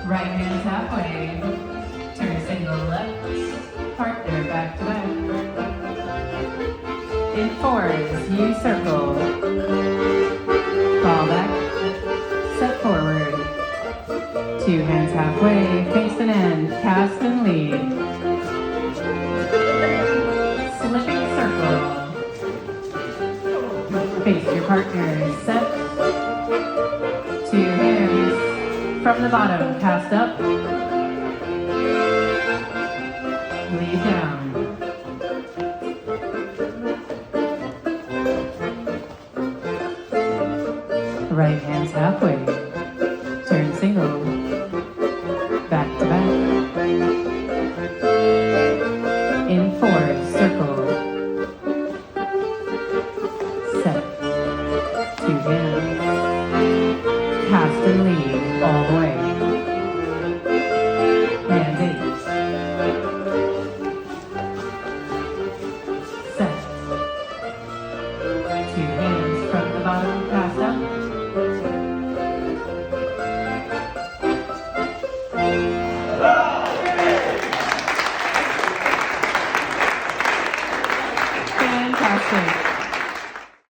Right hand halfway. Turn single left. Partner back to back. In fours, you circle. Fall back. Step forward. Two hands halfway. Face and end. Cast and lead. Slipping circle. Face your partner. Set. Two hands. From the bottom, cast up, lead down. Right hands halfway, turn single.